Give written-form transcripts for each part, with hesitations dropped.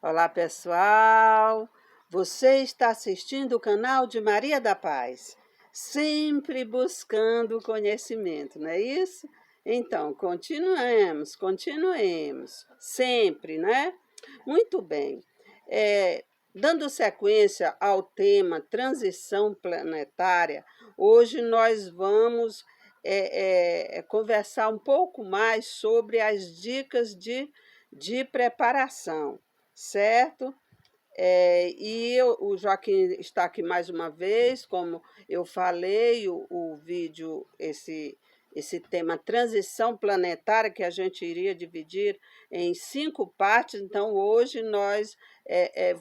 Olá, pessoal! Você está assistindo o canal de Maria da Paz, sempre buscando conhecimento, não é isso? Então, continuemos, sempre, né? Muito bem. Dando sequência ao tema transição planetária, hoje nós vamos conversar um pouco mais sobre as dicas de preparação, certo? O Joaquim está aqui mais uma vez, como eu falei, o vídeo, esse tema transição planetária, que a gente iria dividir em 5 partes, então hoje nós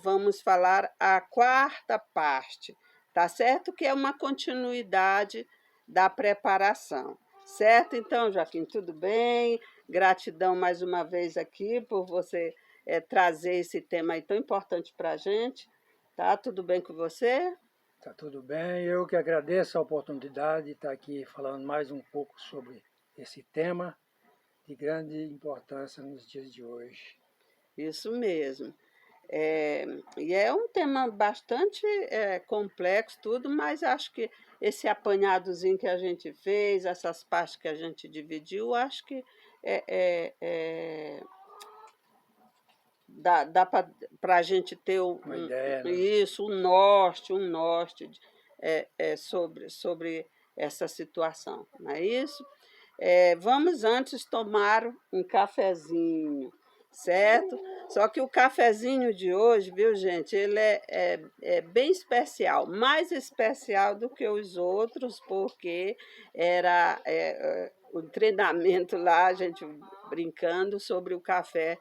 vamos falar a quarta parte, tá certo? Que é uma continuidade da preparação, certo? Então, Joaquim, tudo bem? Gratidão mais uma vez aqui por você trazer esse tema aí tão importante para a gente. Tá tudo bem com você? Tá tudo bem, eu que agradeço a oportunidade de estar aqui falando mais um pouco sobre esse tema de grande importância nos dias de hoje. Isso mesmo. E é um tema bastante complexo, tudo, mas acho que esse apanhadozinho que a gente fez, essas partes que a gente dividiu, acho que é, é, é, dá para a gente ter Uma ideia, né? isso, um norte sobre essa situação, não é isso? Vamos antes tomar um cafezinho, certo? Só que o cafezinho de hoje, viu, gente, ele é bem especial, mais especial do que os outros, porque era o treinamento lá, a gente brincando sobre o café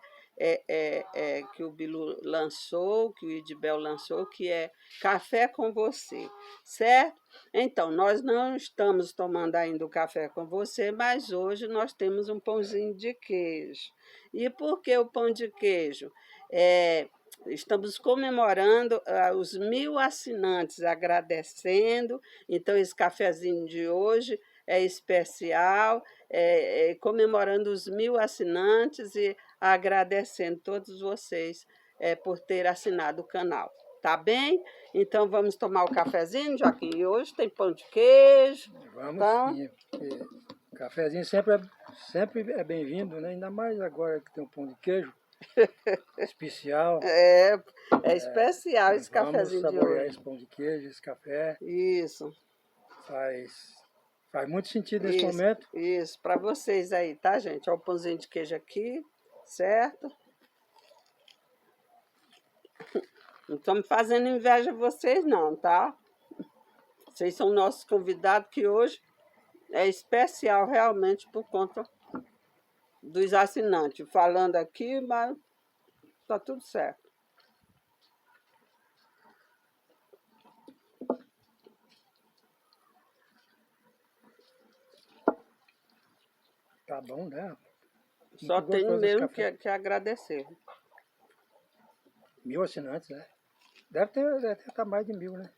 que o Bilu lançou, que o Idibel lançou, que é Café com Você, certo? Então, nós não estamos tomando ainda o café com você, mas hoje nós temos um pãozinho de queijo. E por que o pão de queijo? Estamos comemorando os 1000 assinantes, agradecendo. Então, esse cafezinho de hoje é especial, comemorando os 1000 assinantes e agradecendo todos vocês por ter assinado o canal. Tá bem? Então vamos tomar o cafezinho, Joaquim. E hoje tem pão de queijo. Vamos Tá? sim, porque cafezinho sempre é bem-vindo, né? Ainda mais agora que tem um pão de queijo especial. É especial esse Vamos cafezinho de saborear hoje. esse pão de queijo, esse café. Isso, Faz muito sentido nesse isso, momento. isso. Para vocês aí, tá, gente? Olha o pãozinho de queijo aqui, certo? Não estamos fazendo inveja a vocês, não, tá? Vocês são nossos convidados que hoje é especial realmente por conta dos assinantes. Falando aqui, mas tá tudo certo. Tá bom, né? Só Muito tenho gostoso esse mesmo café. que agradecer. 1000 assinantes, né? Deve estar mais de 1000, né?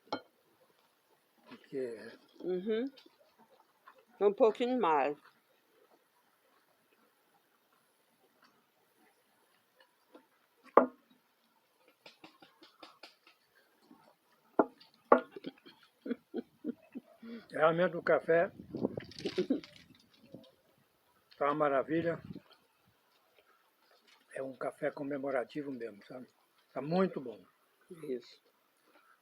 Porque Uhum. Um pouquinho mais. realmente o café tá uma maravilha. É um café comemorativo mesmo, sabe? Tá muito bom. Isso.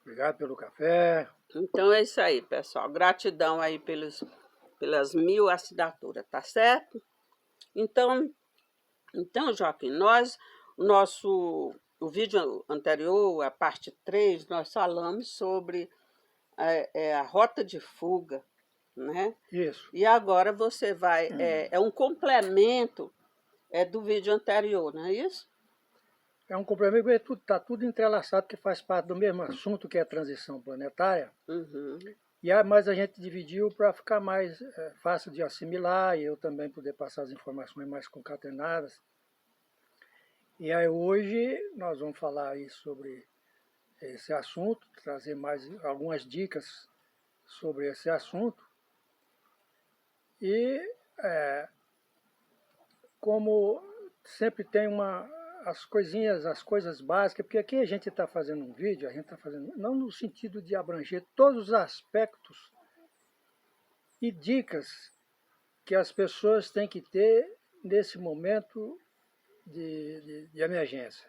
Obrigado pelo café. Então é isso aí, pessoal. Gratidão aí pelas 1000 assinaturas, tá certo? Então, Joaquim, o vídeo anterior, a parte 3, nós falamos sobre a rota de fuga, né? Isso. E agora você vai, é um complemento do vídeo anterior, não é isso? É um complemento, tá tudo entrelaçado, que faz parte do mesmo assunto que é a transição planetária. Uhum. Mas a gente dividiu para ficar mais fácil de assimilar e eu também poder passar as informações mais concatenadas. E aí hoje nós vamos falar aí sobre esse assunto, trazer mais algumas dicas sobre esse assunto. E como sempre tem as coisinhas, as coisas básicas, porque aqui a gente está fazendo um vídeo, a gente está fazendo, não no sentido de abranger todos os aspectos e dicas que as pessoas têm que ter nesse momento de emergência.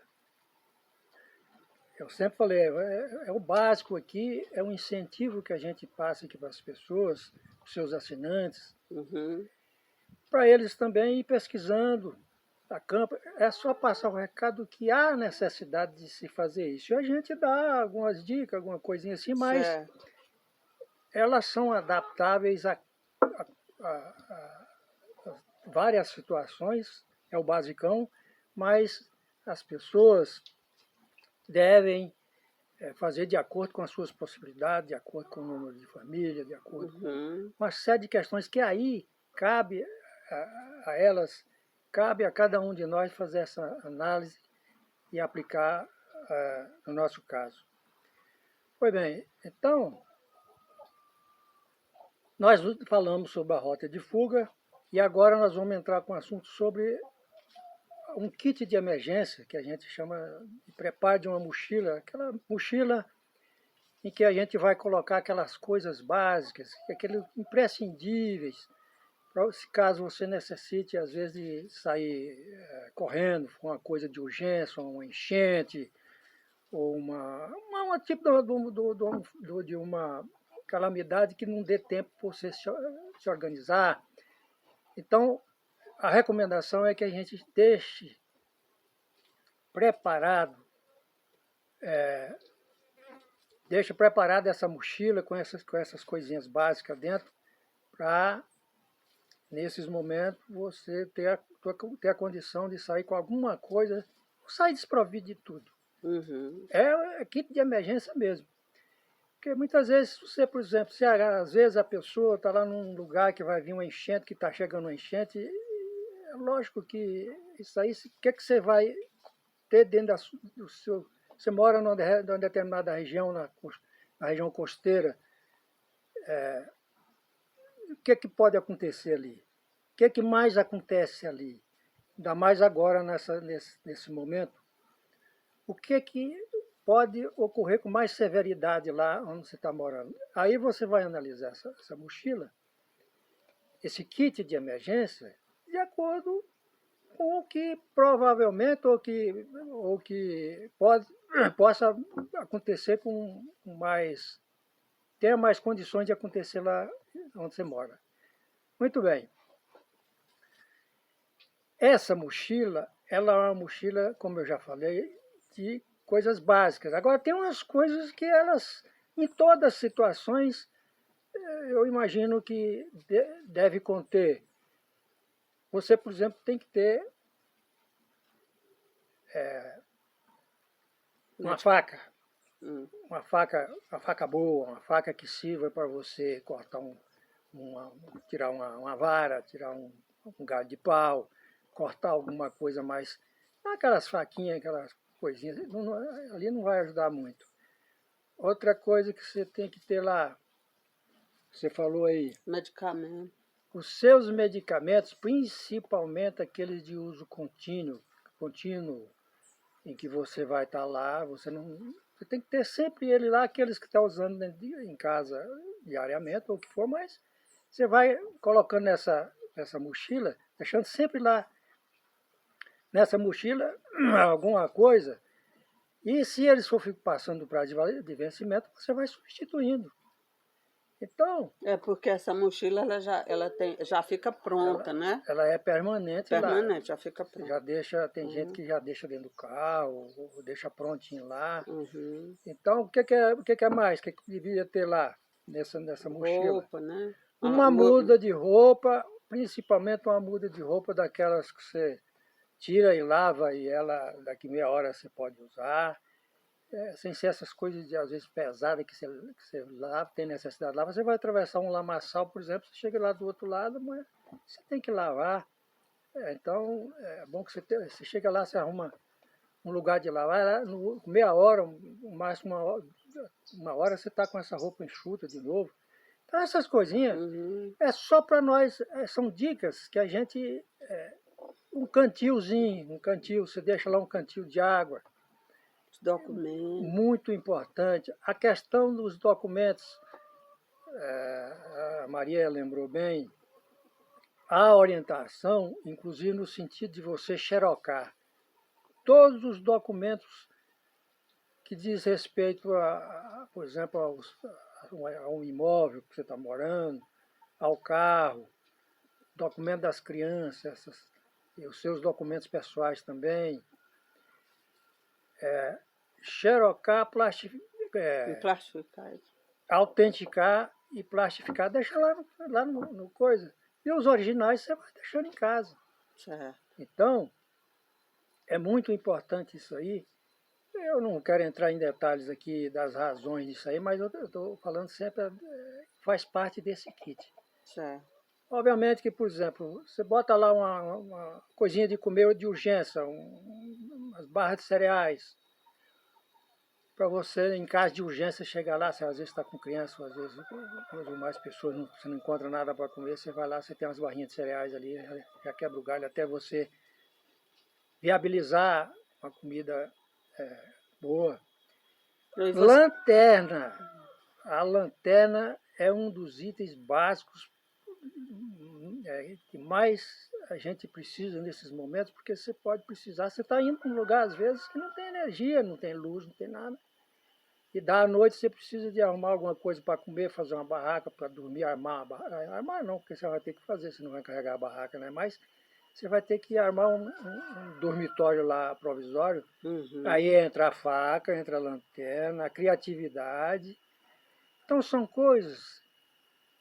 Eu sempre falei, é o básico aqui, é um incentivo que a gente passa aqui para as pessoas, os seus assinantes, para eles também ir pesquisando a campo. É só passar o recado que há necessidade de se fazer isso. E a gente dá algumas dicas, alguma coisinha assim, mas Certo. elas são adaptáveis a várias situações, é o basicão, mas as pessoas devem fazer de acordo com as suas possibilidades, de acordo com o número de família, de acordo com uma série de questões que aí cabe a elas, cabe a cada um de nós fazer essa análise e aplicar no nosso caso. Pois bem, então, nós falamos sobre a rota de fuga e agora nós vamos entrar com um assunto sobre um kit de emergência, que a gente chama de preparo de uma mochila, aquela mochila em que a gente vai colocar aquelas coisas básicas, aqueles imprescindíveis, caso você necessite, às vezes, de sair correndo com uma coisa de urgência, uma enchente, ou uma tipo de uma calamidade que não dê tempo para você se organizar. Então, a recomendação é que a gente deixe preparado, essa mochila com essas coisinhas básicas dentro, para, nesses momentos, você ter a condição de sair com alguma coisa, não sair desprovido de tudo. É kit de emergência mesmo. Porque muitas vezes, você, por exemplo, se às vezes a pessoa está lá num lugar que vai vir uma enchente, que está chegando uma enchente, é lógico que isso aí, o que você vai ter dentro do seu... Você mora numa determinada região, na região costeira, o que pode acontecer ali? O que mais acontece ali? Ainda mais agora, nesse momento. O que pode ocorrer com mais severidade lá onde você está morando? Aí você vai analisar essa mochila, esse kit de emergência, de acordo com o que provavelmente ou que possa acontecer com mais, tenha mais condições de acontecer lá onde você mora. Muito bem. Essa mochila, ela é uma mochila, como eu já falei, de coisas básicas. Agora, tem umas coisas que elas, em todas as situações, eu imagino que deve conter. Você, por exemplo, tem que ter uma faca. Uma faca boa, uma faca que sirva para você cortar tirar uma vara, tirar um galho de pau, cortar alguma coisa mais. Não aquelas faquinhas, aquelas coisinhas, ali não vai ajudar muito. Outra coisa que você tem que ter lá, você falou aí. Medicamento. Os seus medicamentos, principalmente aqueles de uso contínuo, em que você vai estar lá, você tem que ter sempre ele lá, aqueles que está usando em casa diariamente, ou o que for, mas você vai colocando nessa mochila, deixando sempre lá nessa mochila alguma coisa, e se eles for passando para de vencimento, você vai substituindo. Então... É porque essa mochila já fica pronta, né? Ela é permanente, permanente, já fica pronta. Tem gente que já deixa dentro do carro, ou deixa prontinho lá. Uhum. Então, o que é mais que devia ter lá nessa mochila? Roupa, né? Uma muda de roupa, principalmente uma muda de roupa daquelas que você tira e lava e ela daqui meia hora você pode usar. Sem ser essas coisas de, às vezes, pesadas que você lava, tem necessidade de lavar. Você vai atravessar um lamaçal, por exemplo, você chega lá do outro lado, mas você tem que lavar. Então, é bom que você chega lá, você arruma um lugar de lavar, meia hora, no máximo uma hora você está com essa roupa enxuta de novo. Então, essas coisinhas é só para nós, são dicas que a gente um cantilzinho, você deixa lá um cantil de água, Os documentos. muito importante. A questão dos documentos, a Maria lembrou bem, a orientação, inclusive no sentido de você xerocar todos os documentos que diz respeito, por exemplo, a um imóvel que você está morando, ao carro, documento das crianças, e os seus documentos pessoais também, xerocar, E plastificar. autenticar e plastificar, deixa lá no coisa. E os originais você vai deixando em casa. Certo. Então, é muito importante isso aí. Eu não quero entrar em detalhes aqui das razões disso aí, mas eu estou falando sempre, faz parte desse kit. Certo. Obviamente que, por exemplo, você bota lá uma coisinha de comer de urgência, umas barras de cereais, para você, em caso de urgência, chegar lá, você às vezes está com criança, às vezes duas ou mais pessoas, você não encontra nada para comer, você vai lá, você tem umas barrinhas de cereais ali, já quebra o galho até você viabilizar uma comida boa. Lanterna. A lanterna é um dos itens básicos que mais a gente precisa nesses momentos, porque você pode precisar, você está indo para um lugar às vezes que não tem energia, não tem luz, não tem nada. E da noite você precisa de arrumar alguma coisa para comer, fazer uma barraca para dormir, armar a barraca. Armar não, porque você vai ter que fazer, você não vai carregar a barraca, né? Mas você vai ter que armar um dormitório lá provisório. Uhum. Aí entra a faca, entra a lanterna, a criatividade. Então são coisas.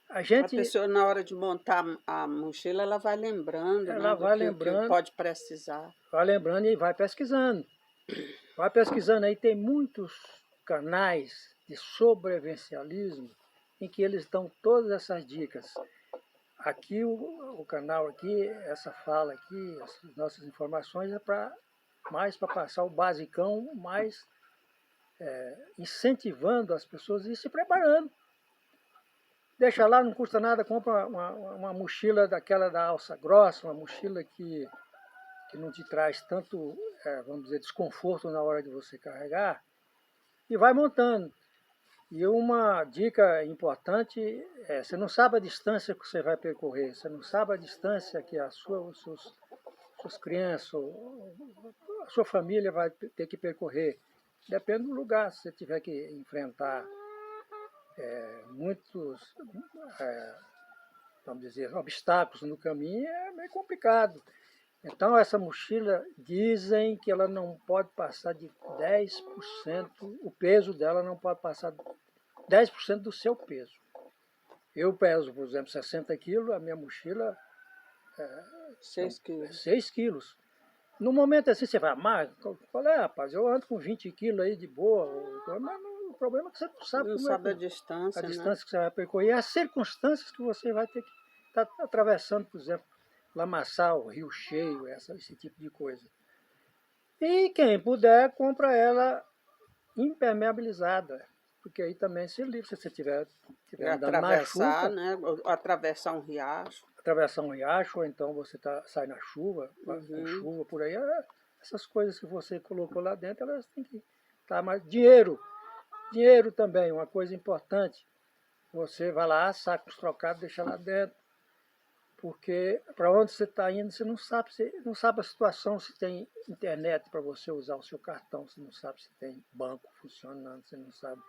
A pessoa, na hora de montar a mochila, ela vai lembrando, ela né, vai do que lembrando, pode precisar. vai lembrando e vai pesquisando. Vai pesquisando aí, tem muitos canais de sobrevivencialismo em que eles dão todas essas dicas. Aqui, o canal aqui, essa fala aqui, essas nossas informações é mais para passar o basicão, mais incentivando as pessoas a ir se preparando. Deixa lá, não custa nada, compra uma mochila daquela da alça grossa, uma mochila que não te traz tanto, vamos dizer, desconforto na hora de você carregar, e vai montando. E uma dica importante você não sabe a distância que você vai percorrer, você não sabe a distância que suas crianças, a sua família vai ter que percorrer. Depende do lugar, se você tiver que enfrentar muitos, vamos dizer, obstáculos no caminho, é meio complicado. Então, essa mochila, dizem que ela não pode passar de 10%, o peso dela não pode passar 10% do seu peso. Eu peso, por exemplo, 60 quilos, a minha mochila 6 quilos. 6 quilos. No momento assim, você vai, mas qual é, rapaz? Eu ando com 20 quilos aí de boa. O problema é que você não sabe Não como sabe é a distância, a né? distância que você vai percorrer, as circunstâncias que você vai ter que estar atravessando, por exemplo, lamaçal, rio cheio, esse tipo de coisa. E quem puder, compra ela impermeabilizada, porque aí também se livra, se você estiver andando na chuva, né? Atravessar um riacho. atravessar um riacho, ou então você sai na chuva, com chuva por aí, essas coisas que você colocou lá dentro, elas têm que estar mais. Dinheiro também, uma coisa importante. Você vai lá, saca os trocados, deixa lá dentro. Porque para onde você está indo, você não sabe a situação, se tem internet para você usar o seu cartão, você não sabe se tem banco funcionando, você não sabe.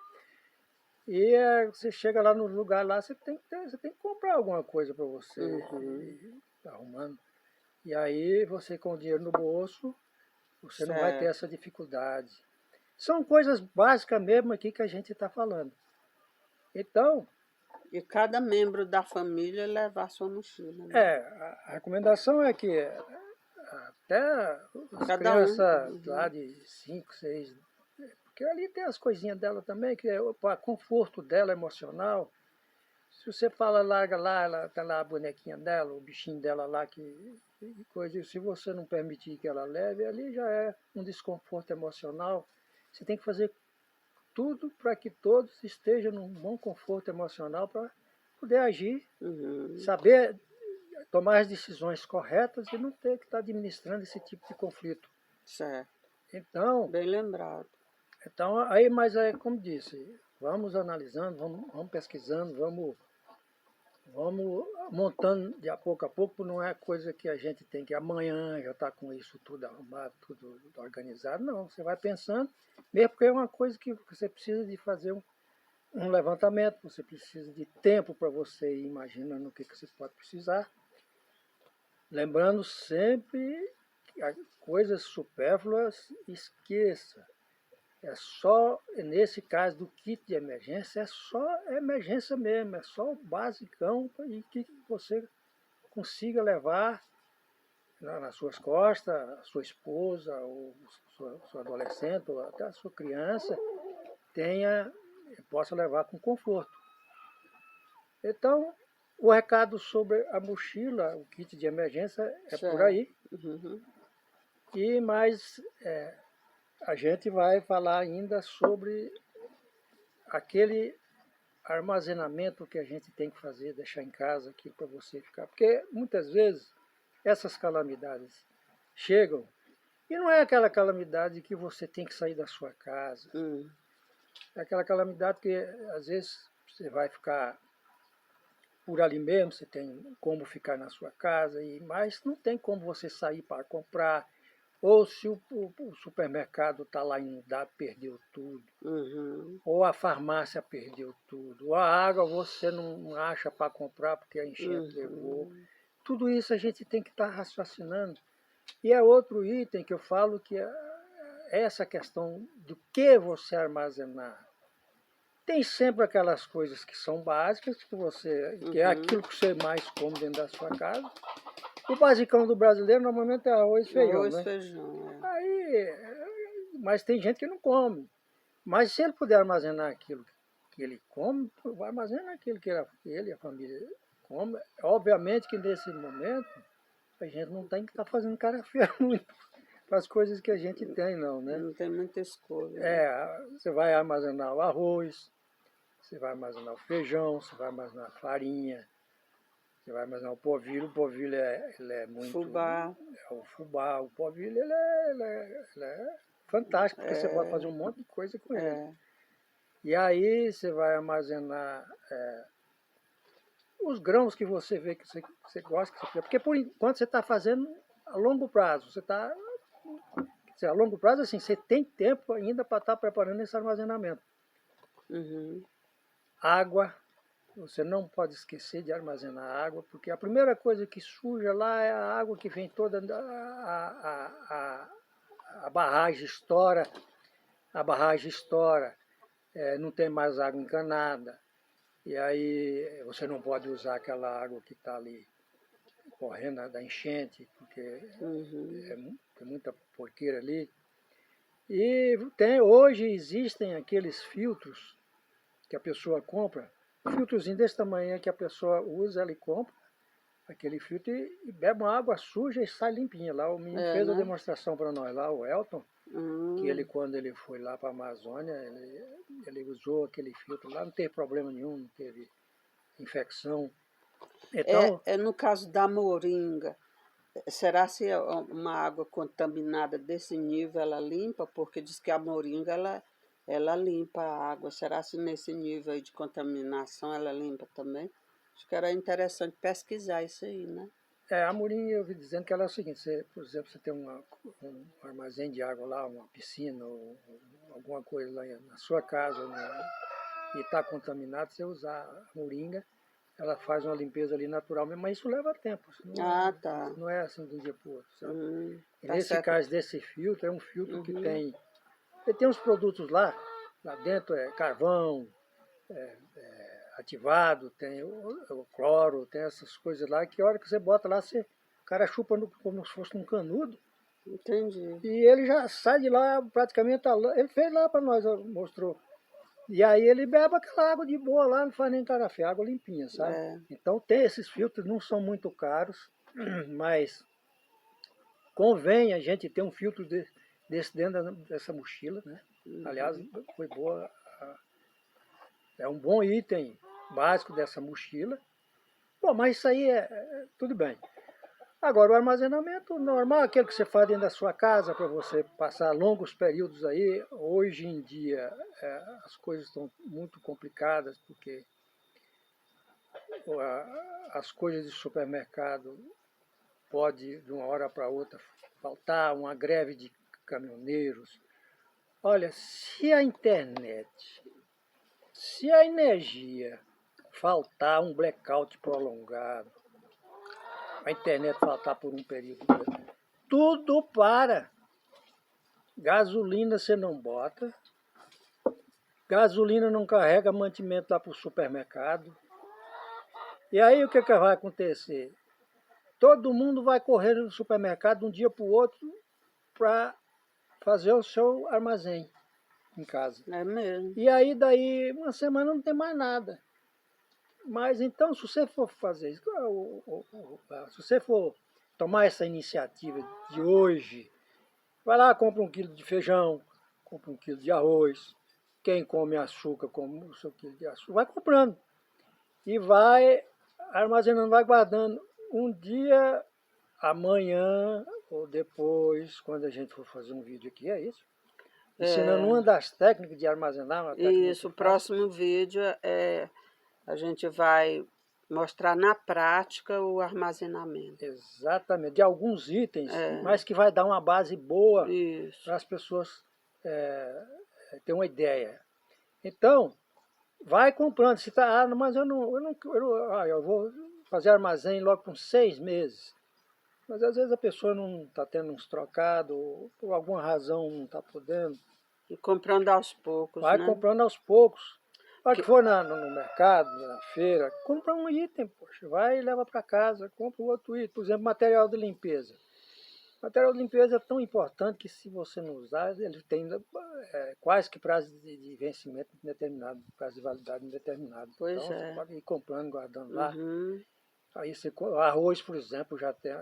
E você chega lá no lugar lá, você tem que comprar alguma coisa para você ir arrumando. E aí você com o dinheiro no bolso, você não vai ter essa dificuldade. São coisas básicas mesmo aqui que a gente está falando. Então, e cada membro da família levar sua mochila. Né? A recomendação é que até as Cada crianças lá de 5, 6, porque ali tem as coisinhas dela também, que é o conforto dela emocional. Se você fala, larga lá, ela tá lá a bonequinha dela, o bichinho dela lá, que coisa, se você não permitir que ela leve, ali já é um desconforto emocional. Você tem que fazer tudo para que todos estejam num bom conforto emocional para poder agir, saber tomar as decisões corretas e não ter que estar administrando esse tipo de conflito. Certo. Então, Bem lembrado. mas aí, como disse, vamos analisando, vamos pesquisando, vamos montando de a pouco, não é coisa que a gente tem que amanhã já estar com isso tudo arrumado, tudo organizado, não. Você vai pensando, mesmo porque é uma coisa que você precisa de fazer um levantamento, você precisa de tempo para você ir imaginando o que você pode precisar. Lembrando sempre que as coisas supérfluas esqueça. É só, nesse caso do kit de emergência, é só emergência mesmo, é só o basicão e que você consiga levar nas suas costas, a sua esposa, ou sua adolescente, ou até a sua criança, possa levar com conforto. Então, o recado sobre a mochila, o kit de emergência, é Certo. por aí. Uhum. E mais, a gente vai falar ainda sobre aquele armazenamento que a gente tem que fazer, deixar em casa aqui para você ficar. Porque muitas vezes essas calamidades chegam e não é aquela calamidade que você tem que sair da sua casa. É aquela calamidade que às vezes você vai ficar por ali mesmo, você tem como ficar na sua casa, mas não tem como você sair para comprar. Ou se o supermercado está lá inundado, perdeu tudo. Uhum. Ou a farmácia perdeu tudo. Ou a água você não acha para comprar porque a enchente levou. Tudo isso a gente tem que estar raciocinando. E é outro item que eu falo que é essa questão do que você armazenar. Tem sempre aquelas coisas que são básicas, que é aquilo que você mais come dentro da sua casa. O basicão do brasileiro normalmente é arroz e feijão, Arroz, né? feijão, é. Aí, mas tem gente que não come. Mas se ele puder armazenar aquilo que ele come, vai armazenar aquilo que ele e a família come. Obviamente que nesse momento a gente não tem que estar fazendo cara feia muito para as coisas que a gente tem, não, né? Não tem muita escolha. Né? Você vai armazenar o arroz, você vai armazenar o feijão, você vai armazenar a farinha, você vai armazenar o polvilho. O polvilho ele é muito... Fubá. O fubá, o polvilho ele é fantástico, porque você pode fazer um monte de coisa com ele. E aí você vai armazenar os grãos que você vê que você gosta, que você quer. Porque por enquanto você está fazendo a longo prazo. A longo prazo, assim, você tem tempo ainda para estar preparando esse armazenamento. Uhum. Água, você não pode esquecer de armazenar água, porque a primeira coisa que suja lá é a água que vem toda, a barragem estoura, não tem mais água encanada. E aí você não pode usar aquela água que está ali correndo da enchente, porque tem muita porqueira ali. E hoje existem aqueles filtros que a pessoa compra, um filtrozinho desse tamanho que a pessoa usa, ela compra aquele filtro e bebe uma água suja e sai limpinha. Lá o menino fez a demonstração para nós lá, o Elton, que ele, quando ele foi lá para a Amazônia, ele usou aquele filtro lá, não teve problema nenhum, não teve infecção. Então, no caso da moringa, será se é uma água contaminada desse nível ela limpa? Porque diz que a moringa ela limpa a água. Será se nesse nível aí de contaminação ela limpa também? Acho que era interessante pesquisar isso aí, né? a moringa, eu ouvi dizendo que ela é o seguinte, por exemplo, você tem um armazém de água lá, uma piscina, ou alguma coisa lá na sua casa, e está contaminado, você usar a moringa, ela faz uma limpeza ali natural mesmo, mas isso leva tempo. Não é assim de um dia para o outro, sabe? E nesse caso desse filtro, é um filtro que tem... Ele tem uns produtos lá dentro é carvão, ativado, tem o cloro, tem essas coisas lá, que a hora que você bota lá, o cara chupa como se fosse um canudo. Entendi. E ele já sai de lá praticamente, ele fez lá para nós, mostrou. E aí ele bebe aquela água de boa lá, não faz nem cara feia, água limpinha, sabe? Então tem esses filtros, não são muito caros, mas convém a gente ter um filtro desse dentro dessa mochila, né? Aliás, foi boa, é um bom item básico dessa mochila. Bom, mas isso aí tudo bem. Agora, o armazenamento normal, aquele que você faz dentro da sua casa para você passar longos períodos aí, hoje em dia as coisas estão muito complicadas, porque as coisas de supermercado pode, de uma hora para outra, faltar uma greve de caminhoneiros. Olha, se a internet, se a energia faltar um blackout prolongado, a internet faltar por um período, tudo para. Gasolina você não bota, gasolina não carrega mantimento lá para o supermercado. E aí o que vai acontecer? Todo mundo vai correr no supermercado de um dia para o outro para fazer o seu armazém em casa. É mesmo. E aí daí uma semana não tem mais nada. Mas então, se você for fazer isso, se você for tomar essa iniciativa de hoje, vai lá, compra 1 quilo de feijão, compra 1 quilo de arroz, quem come açúcar, come o seu quilo de açúcar, vai comprando. E vai armazenando, vai guardando. Um dia, amanhã ou depois, quando a gente for fazer um vídeo aqui, é isso. Ensinando uma das técnicas de armazenar. Uma técnica Isso, o próximo vídeo a gente vai mostrar na prática o armazenamento. Exatamente, de alguns itens, mas que vai dar uma base boa para as pessoas terem uma ideia. Então, vai comprando. Se tá, mas eu vou fazer armazém logo com 6 meses. Mas às vezes a pessoa não está tendo uns trocados, ou por alguma razão não está podendo. E comprando aos poucos, vai né? comprando aos poucos. Para que for no mercado, na feira, compra um item, poxa, vai e leva para casa, compra um outro item. Por exemplo, material de limpeza. Material de limpeza é tão importante que se você não usar, ele tem quase que prazo de vencimento indeterminado, prazo de validade indeterminado. Pois então você pode ir comprando, guardando lá. Aí você, arroz, por exemplo, já tem.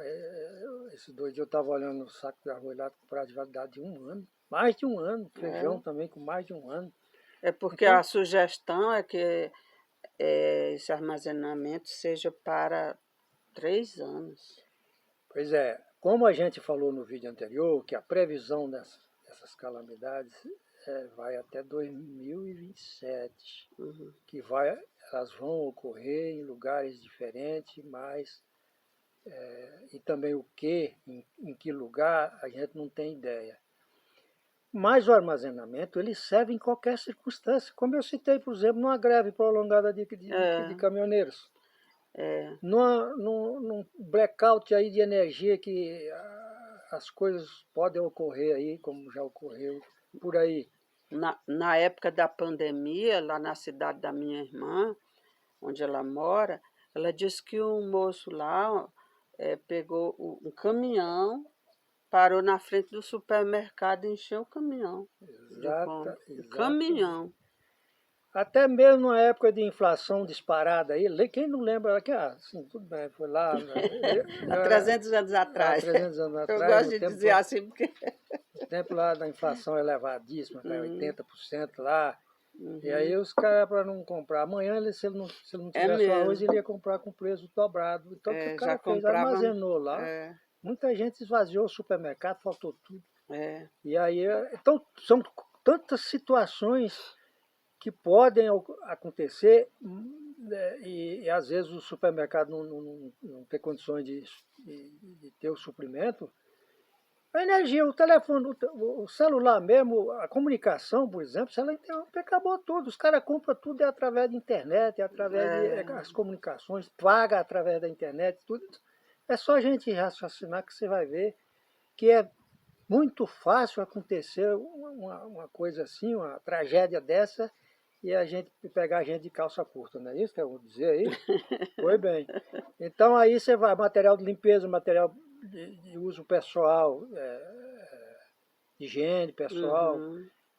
Esses 2 dias eu estava olhando o saco de arroz lá com prazo de validade de 1 ano. Mais de 1 ano. Feijão também com mais de 1 ano. É porque então, a sugestão é que esse armazenamento seja para 3 anos. Pois é, como a gente falou no vídeo anterior, que a previsão dessas calamidades vai até 2027, que elas vão ocorrer em lugares diferentes, mas e também em que lugar, a gente não tem ideia. Mas o armazenamento, ele serve em qualquer circunstância, como eu citei, por exemplo, numa greve prolongada de caminhoneiros. Num blackout aí de energia que as coisas podem ocorrer aí, como já ocorreu por aí. Na época da pandemia, lá na cidade da minha irmã, onde ela mora, ela disse que um moço lá pegou um caminhão, parou na frente do supermercado e encheu o caminhão. Caminhão. Até mesmo na época de inflação disparada aí, quem não lembra que assim, tudo bem, foi lá. Há 300 anos atrás. 300 anos atrás. Eu gosto de dizer assim porque. O tempo lá da inflação elevadíssima, 80% lá. E aí os caras, para não comprar, amanhã se ele não tivesse o arroz, ele ia comprar com preço dobrado. Então o que o cara fez? Armazenou lá. Muita gente esvaziou o supermercado, faltou tudo. E aí, então são tantas situações que podem acontecer e às vezes o supermercado não tem condições de ter o suprimento. A energia, o telefone, o celular mesmo, a comunicação, por exemplo, se ela interromper, acabou tudo. Os caras compram tudo através da internet, através das comunicações, paga através da internet, tudo. É só a gente raciocinar que você vai ver que é muito fácil acontecer uma coisa assim, uma tragédia dessa, e a gente pegar a gente de calça curta, não é isso que eu vou dizer aí? Foi bem. Então aí você vai, material de limpeza, material de uso pessoal, higiene pessoal,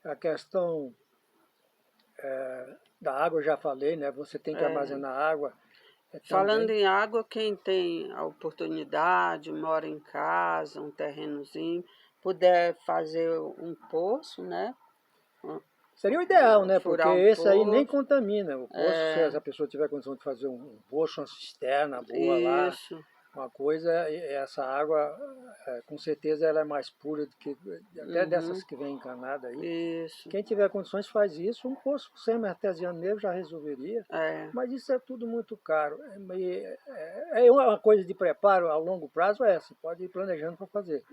a questão da água eu já falei, né? Você tem que armazenar água. Falando em água, quem tem a oportunidade, mora em casa, um terrenozinho, puder fazer um poço, né? Seria o ideal, né? Porque furar um esse aí nem poço. contamina. O poço, se a pessoa tiver condição de fazer um poço, uma cisterna boa lá, Isso, uma coisa, essa água, com certeza, ela é mais pura do que até dessas que vem encanada aí. isso. Quem tiver condições faz isso. Um poço semi-artesiano mesmo já resolveria. É. Mas isso é tudo muito caro. É uma coisa de preparo a longo prazo, você pode ir planejando para fazer.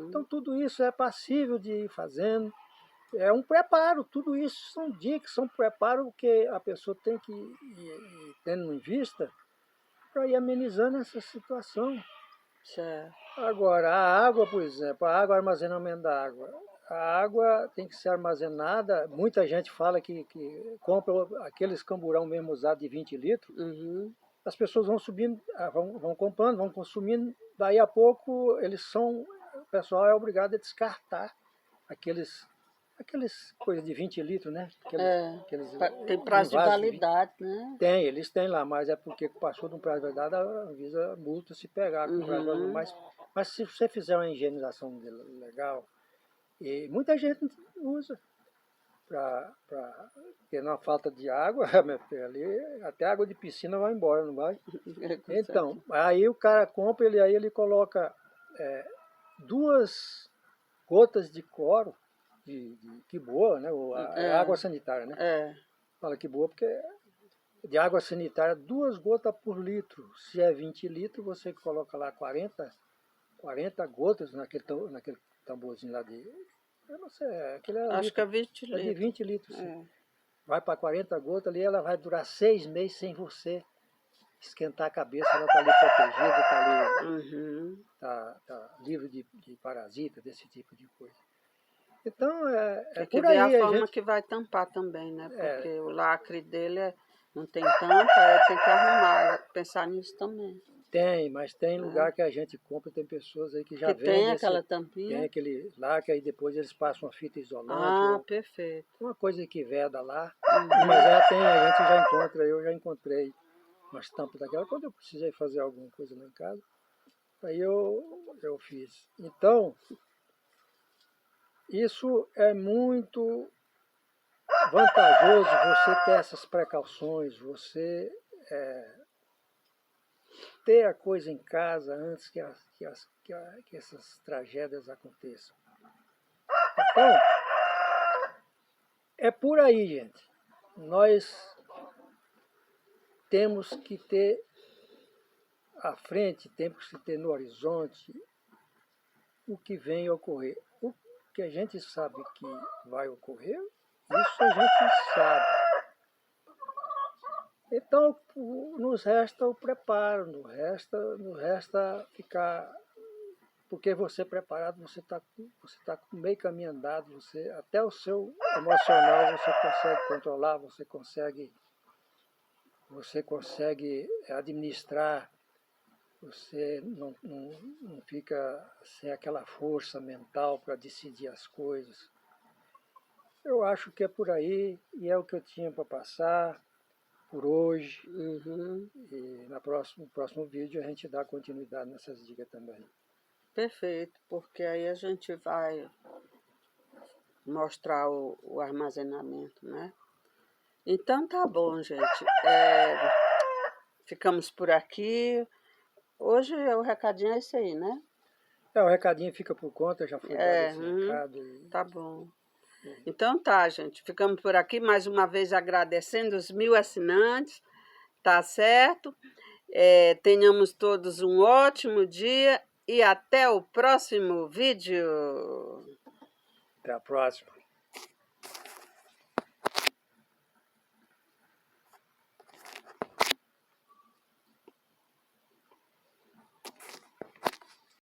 Então tudo isso é passível de ir fazendo. É um preparo, tudo isso são dicas, são preparo que a pessoa tem que ir tendo em vista para ir amenizando essa situação. Certo. Agora, a água, por exemplo, a água, armazenamento da água. A água tem que ser armazenada. Muita gente fala que compra aqueles camburão mesmo usado de 20 litros. As pessoas vão subindo, vão comprando, vão consumindo. Daí a pouco o pessoal é obrigado a descartar aqueles coisas de 20 litros, né? Tem prazo de envases validade, né? Tem, eles têm lá, mas é porque passou de um prazo de validade, a Anvisa multa se pegar com prazo de validade. Mas se você fizer uma higienização legal, e muita gente usa porque na falta de água, meu filho, ali, até água de piscina vai embora, não vai? Então, aí o cara compra, ele coloca 2 gotas de cloro, que boa, né? Água sanitária, né? Fala que boa porque de água sanitária 2 gotas por litro. Se é 20 litros, você coloca lá 40 gotas naquele tamborzinho lá de... Eu não sei, aquele é Acho litro, que é 20 é de litros. 20 litros. Sim. Vai para 40 gotas ali, ela vai durar 6 meses sem você esquentar a cabeça, ela está ali protegida, está ali, tá livre de parasita, desse tipo de coisa. Então, Tem que por ver aí a forma que vai tampar também, né? Porque o lacre dele não tem tampa, aí tem que arrumar, pensar nisso também. Tem, mas tem lugar que a gente compra, tem pessoas aí que já Que vendem tem aquela tampinha. tem aquele lacre, aí depois eles passam uma fita isolante. Perfeito. Uma coisa que veda lá. Mas a gente já encontra, eu já encontrei umas tampas daquela, quando eu precisei fazer alguma coisa lá em casa, aí eu fiz. Então, isso é muito vantajoso, você ter essas precauções, você ter a coisa em casa antes que essas tragédias aconteçam. Então, é por aí, gente. Nós temos que ter à frente, temos que ter no horizonte o que vem ocorrer. O que a gente sabe que vai ocorrer, isso a gente sabe. Então, nos resta o preparo, nos resta ficar... Porque você preparado, você tá com meio caminho andado, até o seu emocional você consegue controlar, você consegue administrar, você não fica sem aquela força mental para decidir as coisas. Eu acho que é por aí, e é o que eu tinha para passar por hoje. E no próximo vídeo a gente dá continuidade nessas dicas também. Perfeito, porque aí a gente vai mostrar o armazenamento, né? Então tá bom, gente. Ficamos por aqui. Hoje o recadinho é isso aí, né? O recadinho fica por conta, já foi dado esse recado. Tá bom. Então tá, gente. Ficamos por aqui, mais uma vez agradecendo os 1000 assinantes, tá certo? Tenhamos todos um ótimo dia e até o próximo vídeo. Até a próxima.